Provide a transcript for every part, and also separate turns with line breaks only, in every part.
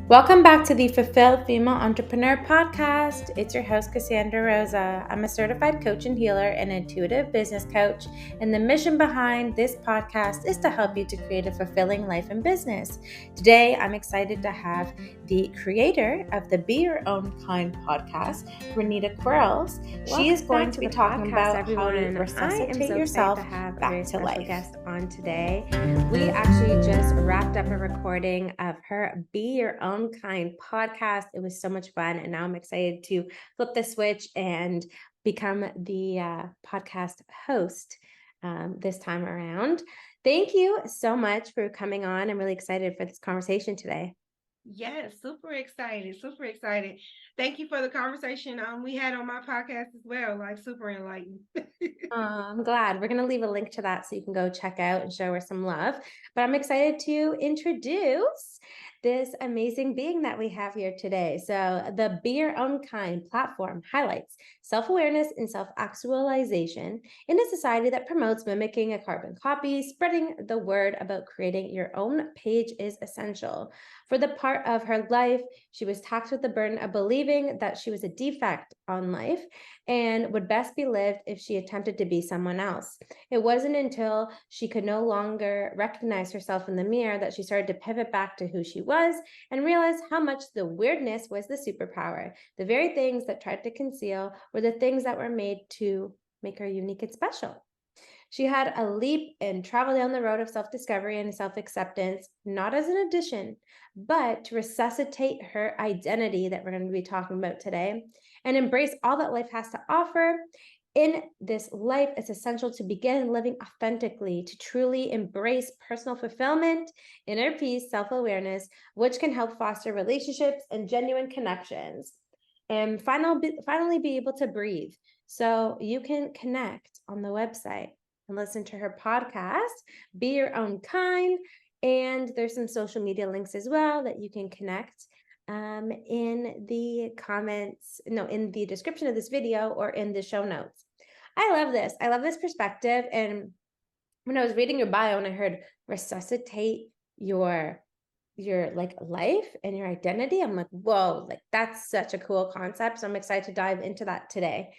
Welcome back to the Fulfilled Female Entrepreneur Podcast. It's your host, Cassandra Rosa. I'm a certified coach and healer and intuitive business coach. And the mission behind this podcast is to help you to create a fulfilling life and business. Today, I'm excited to have the creator of the Be Your Own Kind podcast, Renita Quirls. She is going to be talking about how to resuscitate yourself back to life. Guest on today. We actually just wrapped up a recording of her Be Your Own Kind podcast. It was so much fun, and now I'm excited to flip the switch and become the podcast host this time around. Thank you so much for coming on. I'm really excited for this conversation today.
Yes, super excited, super excited. Thank you for the conversation we had on my podcast as well, like super enlightened.
I'm glad. We're going to leave a link to that so you can go check out and show her some love. But I'm excited to introduce this amazing being that we have here today. So, the Be Your Own Kind platform highlights self-awareness and self-actualization in a society that promotes mimicking a carbon copy. Spreading the word about creating your own page is essential. For the part of her life, she was taxed with the burden of believing that she was a defect on life and would best be lived if she attempted to be someone else. It wasn't until she could no longer recognize herself in the mirror that she started to pivot back to who she was and realize how much the weirdness was the superpower. The very things that tried to conceal were the things that were made to make her unique and special. She had a leap and travel down the road of self-discovery and self-acceptance, not as an addition, but to resuscitate her identity that we're going to be talking about today and embrace all that life has to offer. In this life, it's essential to begin living authentically, to truly embrace personal fulfillment, inner peace, self-awareness, which can help foster relationships and genuine connections. And finally be able to breathe. So you can connect on the website and listen to her podcast, Be Your Own Kind. And there's some social media links as well that you can connect in the in the description of this video or in the show notes. I love this. I love this perspective. And when I was reading your bio and I heard resuscitate your like life and your identity, I'm like, whoa, like that's such a cool concept. So I'm excited to dive into that today.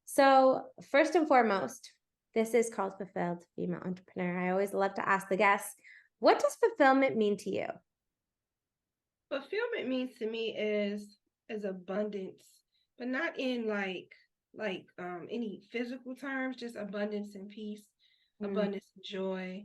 So first and foremost, this is called Fulfilled Female Entrepreneur. I always love to ask the guests, what does fulfillment mean to you?
Fulfillment means to me is abundance, but not in any physical terms, just abundance and peace,
Mm.
abundance and joy.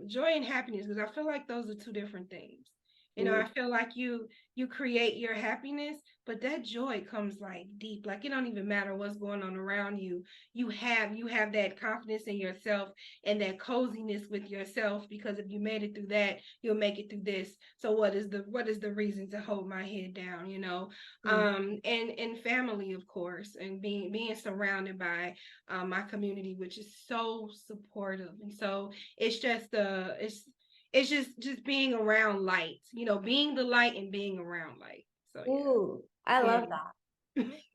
Joy and happiness, because I feel like those are two different things. I feel like you create your happiness, but that joy comes like deep. Like it don't even matter what's going on around you. You have that confidence in yourself and that coziness with yourself, because if you made it through that, you'll make it through this. So what is the reason to hold my head down,
Mm.
And family, of course, and being surrounded by my community, which is so supportive. And so it's just being around light, being the light and being around light. So
Ooh, I
yeah.
love that.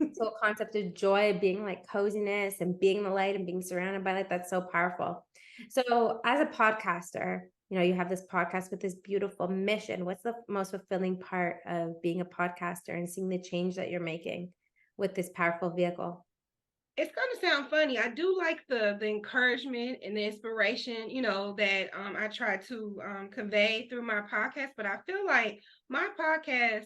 This whole concept of joy being like coziness and being the light and being surrounded by light, that's so powerful. So as a podcaster, you have this podcast with this beautiful mission. What's the most fulfilling part of being a podcaster and seeing the change that you're making with this powerful vehicle?
It's gonna sound funny. I do like the encouragement and the inspiration, that I try to convey through my podcast. But I feel like my podcast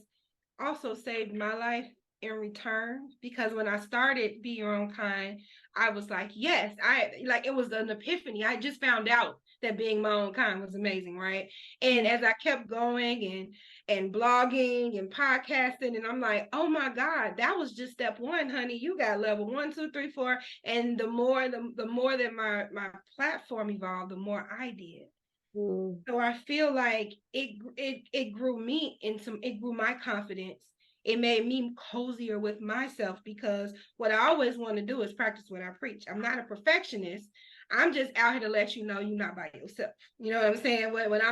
also saved my life in return, because when I started Be Your Own Kind, I was like, yes, it was an epiphany. I just found out that being my own kind was amazing, right? And
Mm.
as I kept going and blogging and podcasting, and I'm like, oh my God, that was just step one, honey. You got level 1, 2, 3, 4. And the more that my platform evolved, the more I did.
Mm.
So I feel like it grew me into it grew my confidence. It made me cozier with myself, because what I always want to do is practice what I preach. I'm not a perfectionist. I'm just out here to let you know you're not by yourself. You know what I'm saying? When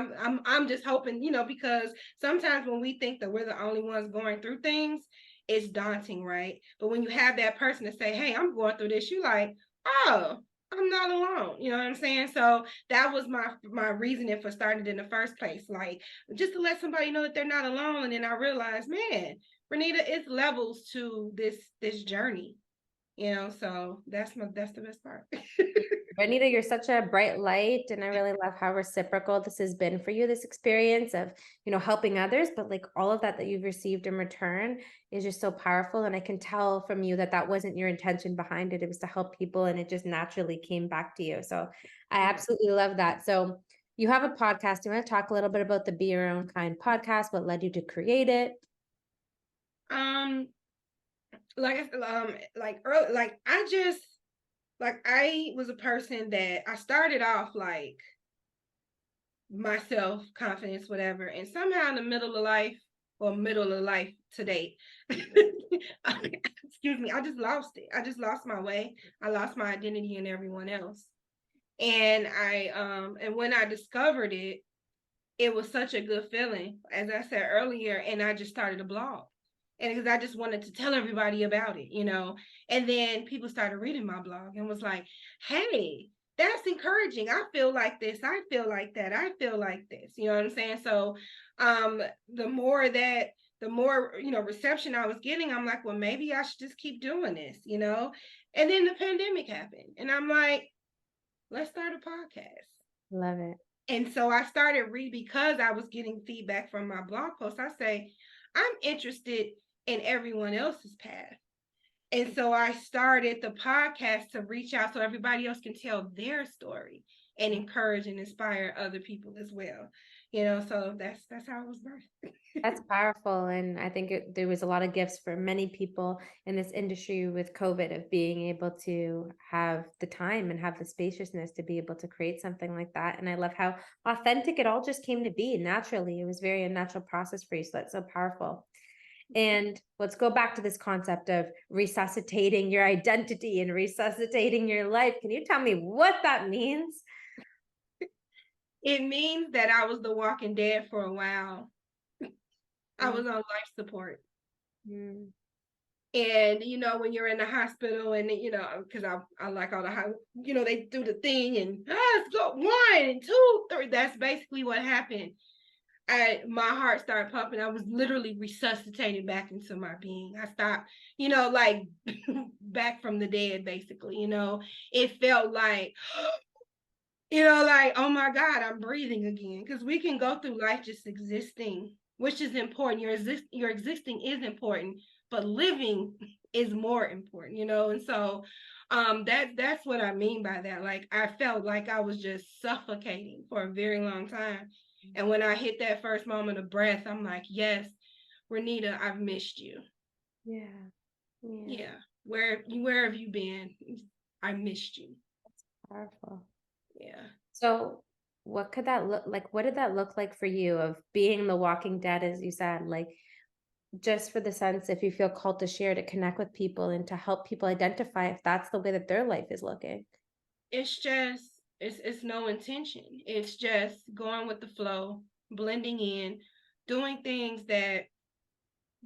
I'm just hoping, because sometimes when we think that we're the only ones going through things, it's daunting, right? But when you have that person to say, "Hey, I'm going through this," you like, "Oh, I'm not alone. You know what I'm saying? So that was my reasoning for starting it in the first place. Like just to let somebody know that they're not alone. And then I realized, man, Renita, it's levels to this journey. You know, so that's the best part.
Anita, you're such a bright light, and I really love how reciprocal this has been for you, this experience of, helping others, but like all of that you've received in return is just so powerful. And I can tell from you that that wasn't your intention behind it. It was to help people, and it just naturally came back to you. So I absolutely love that. So you have a podcast. You want to talk a little bit about the Be Your Own Kind podcast, what led you to create it?
um, like early, I was a person that I started off like my self confidence, whatever, and somehow in the middle of life, or middle of life to date, excuse me, I just lost it. I just lost my way. I lost my identity in everyone else, and and when I discovered it, it was such a good feeling, as I said earlier, and I just started a blog. And because I just wanted to tell everybody about it, you know. And then people started reading my blog and was like, hey, that's encouraging. I feel like this. I feel like that. I feel like this. You know what I'm saying? So the more that the more, reception I was getting, I'm like, well, maybe I should just keep doing this, you know? And then the pandemic happened. And I'm like, let's start a podcast.
Love it.
And so I started because I was getting feedback from my blog posts. I say, I'm interested in everyone else's path. And so I started the podcast to reach out so everybody else can tell their story and encourage and inspire other people as well. You know, so that's how it was birthed.
That's powerful. And I think there was a lot of gifts for many people in this industry with COVID of being able to have the time and have the spaciousness to be able to create something like that. And I love how authentic it all just came to be naturally. It was very a natural process for you. So that's so powerful. And let's go back to this concept of resuscitating your identity and resuscitating your life. Can you tell me what that means?
It means that I was the walking dead for a while. I was on life support.
Mm.
And when you're in the hospital, and because I like all the they do the thing, and let's go 1 and 2 3. That's basically what happened. My heart started pumping. I was literally resuscitated back into my being. I stopped, like back from the dead, basically. It felt like, like, oh my God, I'm breathing again. Because we can go through life just existing, which is important. Your existing is important, but living is more important, And so that's what I mean by that. Like I felt like I was just suffocating for a very long time. And when I hit that first moment of breath, I'm like, yes, Renita, I've missed you.
Yeah.
Yeah. Where have you been? I missed you.
Powerful.
Yeah.
So what could that look like? What did that look like for you of being the walking dead, as you said, like just for the sense, if you feel called to share, to connect with people and to help people identify if that's the way that their life is looking?
It's just it's no intention. It's just going with the flow, blending in, doing things that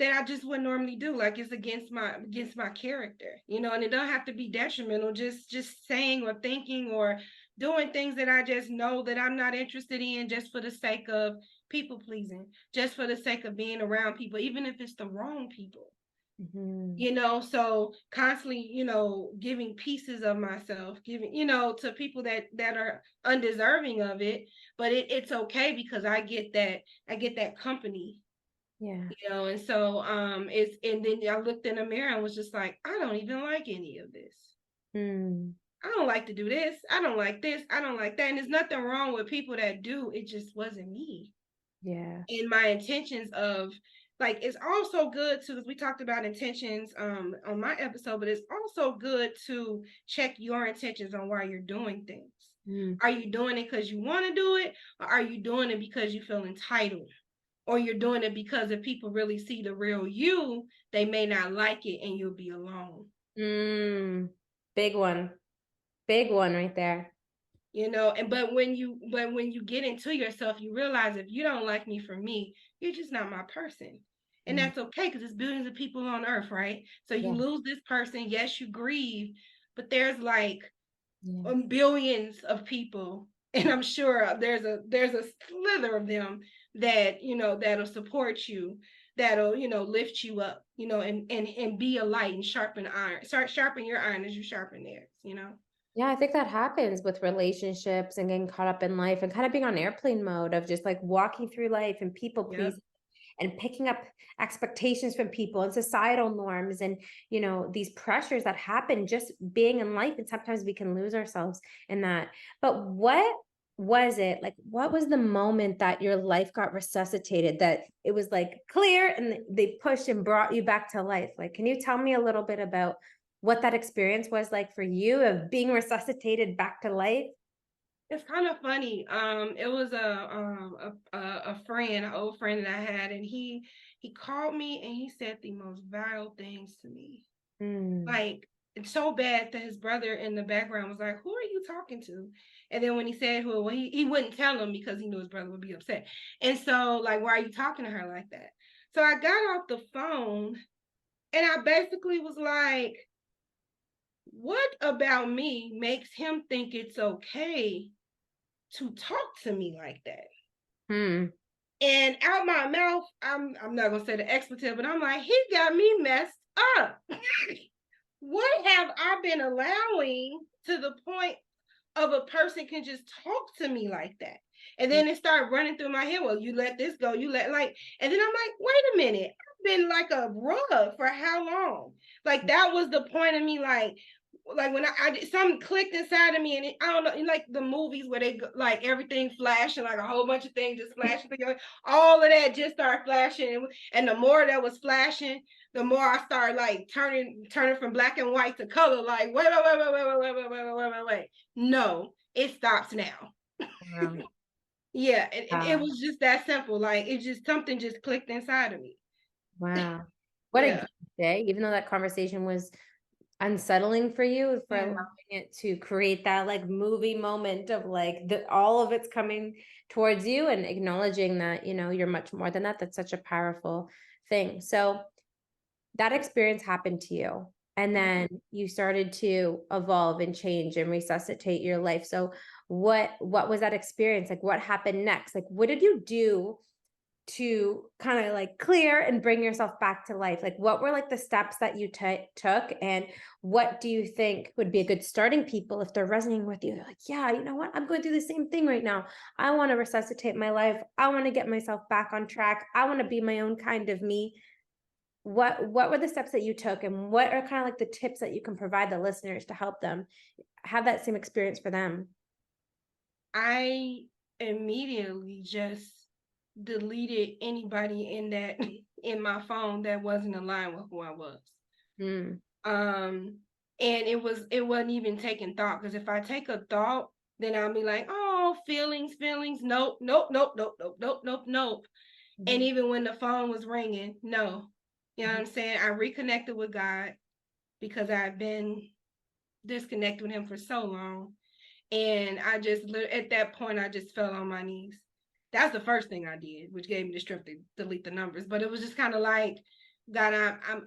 I just wouldn't normally do. Like it's against my character, and it don't have to be detrimental. Just saying or thinking or doing things that I just know that I'm not interested in, just for the sake of people pleasing, just for the sake of being around people, even if it's the wrong people.
Mm-hmm.
So constantly, giving pieces of myself, giving, to people that are undeserving of it, but it's okay because I get that company.
Yeah.
And so and then I looked in the mirror and was just like, I don't even like any of this.
Mm.
I don't like to do this. I don't like this. I don't like that. And there's nothing wrong with people that do. It just wasn't me.
Yeah.
And my intentions of, like, it's also good to, because we talked about intentions on my episode, but it's also good to check your intentions on why you're doing things.
Mm.
Are you doing it because you want to do it, or are you doing it because you feel entitled? Or you're doing it because if people really see the real you, they may not like it and you'll be alone.
Mm. Big one. Big one right there.
But when you get into yourself, you realize if you don't like me for me, you're just not my person. And
Mm.
that's okay, because it's billions of people on earth, right? So you
Yeah.
lose this person, yes, you grieve, but there's like
Yeah.
billions of people, and I'm sure there's a slither of them that that'll support you, that'll lift you up, and be a light and sharpen iron. Start sharpen your iron as you sharpen theirs.
Yeah, I think that happens with relationships and getting caught up in life and kind of being on airplane mode of just like walking through life and people
Yep.
pleasing and picking up expectations from people and societal norms and these pressures that happen just being in life, and sometimes we can lose ourselves in that. But what was it like, what was the moment that your life got resuscitated, that it was like clear and they pushed and brought you back to life? Like, can you tell me a little bit about what that experience was like for you of being resuscitated back to life?
It's kind of funny. It was a friend, an old friend that I had, and he called me and he said the most vile things to me.
Mm.
Like, it's so bad that his brother in the background was like, "Who are you talking to?" And then when he said who, well, he wouldn't tell him because he knew his brother would be upset. And so, like, why are you talking to her like that? So I got off the phone and I basically was like, "What about me makes him think it's okay to talk to me like that?"
Hmm.
And out my mouth, I'm not gonna say the expletive, but I'm like, he got me messed up. What have I been allowing to the point of a person can just talk to me like that? And then it started running through my head. Well, you let this go, you let like, and then I'm like, wait a minute, I've been like a rug for how long? Like that was the point of me, like when I something clicked inside of me, and I don't know, like the movies where they like everything flashing, like a whole bunch of things just flashing together. All of that just started flashing, and the more that was flashing, the more I started like turning from black and white to color. Like wait. No, it stops now.
Wow.
Yeah, and it
Wow.
was just that simple. Like it just something just clicked inside of me.
Wow. What a
Yeah,
gift, eh? Even though that conversation was unsettling for you, for allowing
yeah.
it to create that like movie moment of like all of it's coming towards you and acknowledging that, you're much more than that. That's such a powerful thing. So that experience happened to you. And
Mhm.
then you started to evolve and change and resuscitate your life. So what was that experience? Like what happened next? Like what did you do to kind of like clear and bring yourself back to life? Like what were like the steps that you took, and what do you think would be a good starting people if they're resonating with you? They're like, yeah, you know what? I'm going through the same thing right now. I want to resuscitate my life. I want to get myself back on track. I want to be my own kind of me. What were the steps that you took, and what are kind of like the tips that you can provide the listeners to help them have that same experience for them?
I immediately just deleted anybody in that in my phone that wasn't aligned with who I was.
Mm.
Um, and it wasn't even taking thought, because if I take a thought, then I'll be like, oh, feelings. Nope, nope, nope, nope, nope, nope, nope, nope. And
Mhm.
even when the phone was ringing, no. You know what I'm saying? I reconnected with God because I've been disconnected with him for so long. And I just, at that point, I just fell on my knees. That's the first thing I did, which gave me the strength to delete the numbers. But it was just kind of like, God,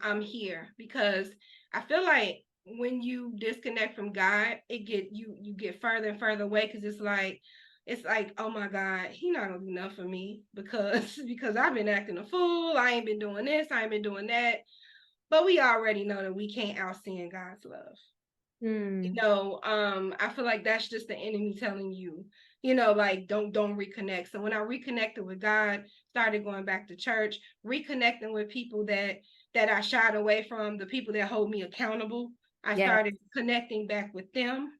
I'm here, because I feel like when you disconnect from God, you get further and further away, because it's like, oh my God, he not gonna do enough for me, because because I've been acting a fool. I ain't been doing this, I ain't been doing that. But we already know that we can't out-sin God's love.
Mm.
I feel like that's just the enemy telling you, like don't reconnect. So when I reconnected with God, started going back to church, reconnecting with people that I shied away from, the people that hold me accountable, I
Yeah.
started connecting back with them,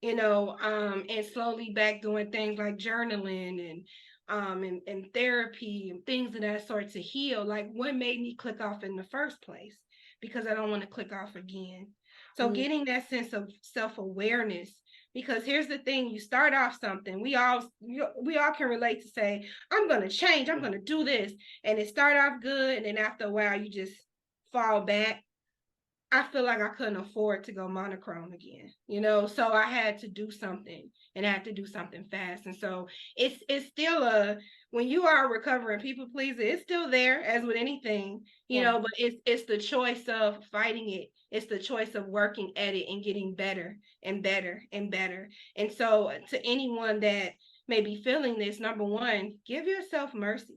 and slowly back doing things like journaling and therapy and things of that sort to heal. Like, what made me click off in the first place? Because I don't want to click off again. So
Mm.
getting that sense of self-awareness, because here's the thing: you start off something. We all can relate to say, I'm going to change, I'm going to do this, and it start off good, and then after a while you just fall back. I feel like I couldn't afford to go monochrome again, so I had to do something. and I have to do something fast. And so it's still when you are a recovering people pleaser, it's still there as with anything, you know, but it's the choice of fighting it. It's the choice of working at it and getting better and better and better. And so to anyone that may be feeling this, number one, give yourself mercy.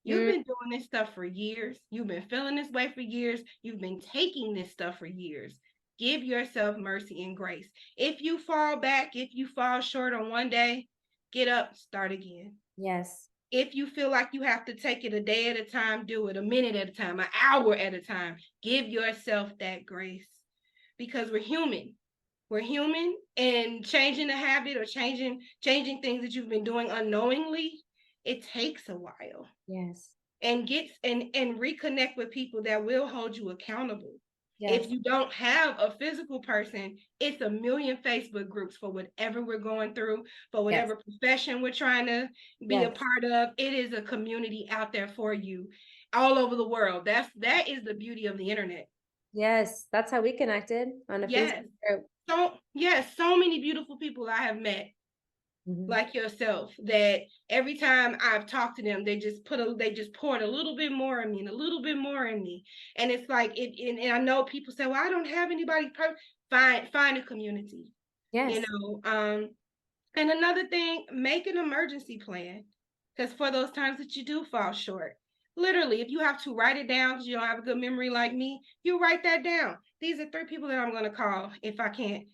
You've been doing this stuff for years. You've been feeling this way for years. You've been taking this stuff for years. Give yourself mercy and grace. If you fall back, if you fall short on one day, get up, start again.
Yes.
If you feel like you have to take it a day at a time, do it a minute at a time, an hour at a time. Give yourself that grace because we're human. We're human, and changing a habit or changing things that you've been doing unknowingly, it takes a while.
Yes.
And reconnect with people that will hold you accountable.
Yes.
If you don't have a physical person, it's a million Facebook groups for whatever we're going through, for whatever profession we're trying to be a part of. It is a community out there for you all over the world. That is the beauty of the internet.
Yes, that's how we connected on a Facebook group.
So many beautiful people I have met like yourself that every time I've talked to them, they just poured a little bit more in me and a little bit more in me. And it's like and I know people say, well, I don't have anybody find a community.
Yes.
You know, and another thing, make an emergency plan. Because for those times that you do fall short, literally, if you have to write it down because you don't have a good memory like me, you write that down. These are 3 people that I'm going to call if I can't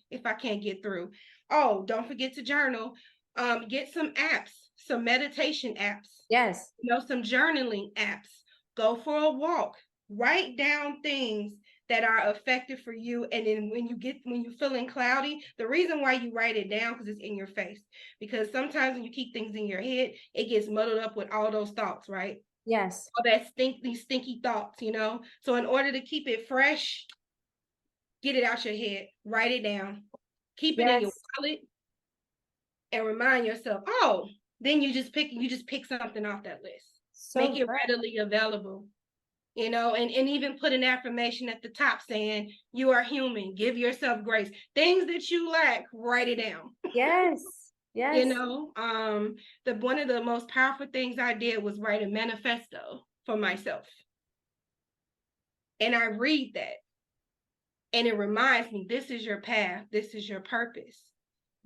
get through. Oh, don't forget to journal. Get some apps, some meditation apps.
Yes.
You know, some journaling apps. Go for a walk. Write down things that are effective for you. And then when you're feeling cloudy, the reason why you write it down because it's in your face. Because sometimes when you keep things in your head, it gets muddled up with all those thoughts, right?
Yes.
All these stinky thoughts, you know. So in order to keep it fresh, get it out your head, write it down, keep it in your wallet, and remind yourself, oh, then you just pick something off that list. So make it readily available. You know, and even put an affirmation at the top saying you are human, give yourself grace. Things that you lack, write it down.
Yes. Yes.
You know, one of the most powerful things I did was write a manifesto for myself. And I read that. And it reminds me, this is your path, this is your purpose.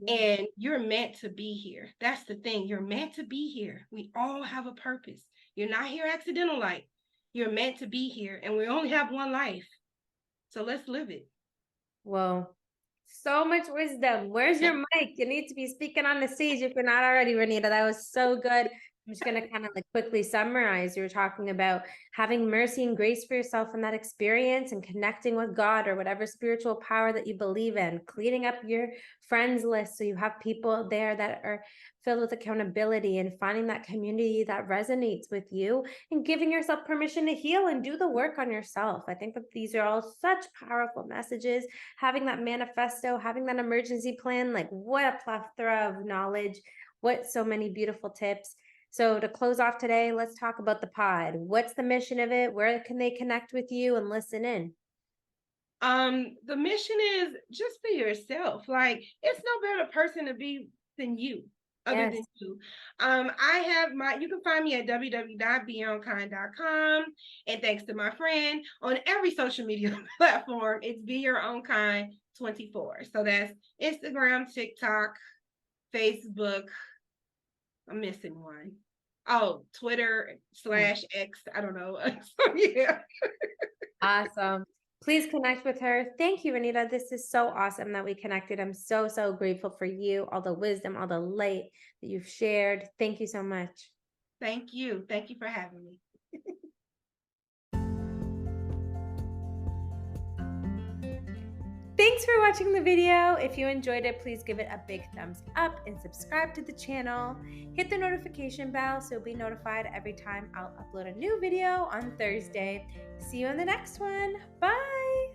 And you're meant to be here. That's the thing. You're meant to be here. We all have a purpose. You're not here accidental like. You're meant to be here, and we only have one life. So let's live it.
Whoa. So much wisdom. Where's your mic? You need to be speaking on the stage if you're not already, Renita. That was so good. I'm just going to kind of like quickly summarize. You were talking about having mercy and grace for yourself in that experience and connecting with God or whatever spiritual power that you believe in, cleaning up your friends list so you have people there that are filled with accountability and finding that community that resonates with you and giving yourself permission to heal and do the work on yourself. I think that these are all such powerful messages. Having that manifesto, having that emergency plan, like what a plethora of knowledge, what so many beautiful tips. So to close off today, let's talk about the pod. What's the mission of it? Where can they connect with you and listen in?
The mission is just for yourself. Like, it's no better person to be than you, other than you. You can find me at www.beyourOwnKind.com. And thanks to my friend, on every social media platform, it's Be Your Own Kind 24. So that's Instagram, TikTok, Facebook. I'm missing one. Oh, Twitter /X. I don't know. So yeah.
Awesome. Please connect with her. Thank you, Renita. This is so awesome that we connected. I'm so, so grateful for you, all the wisdom, all the light that you've shared. Thank you so much.
Thank you. Thank you for having me.
Thanks for watching the video. If you enjoyed it, please give it a big thumbs up and subscribe to the channel. Hit the notification bell so you'll be notified every time I'll upload a new video on Thursday. See you in the next one. Bye.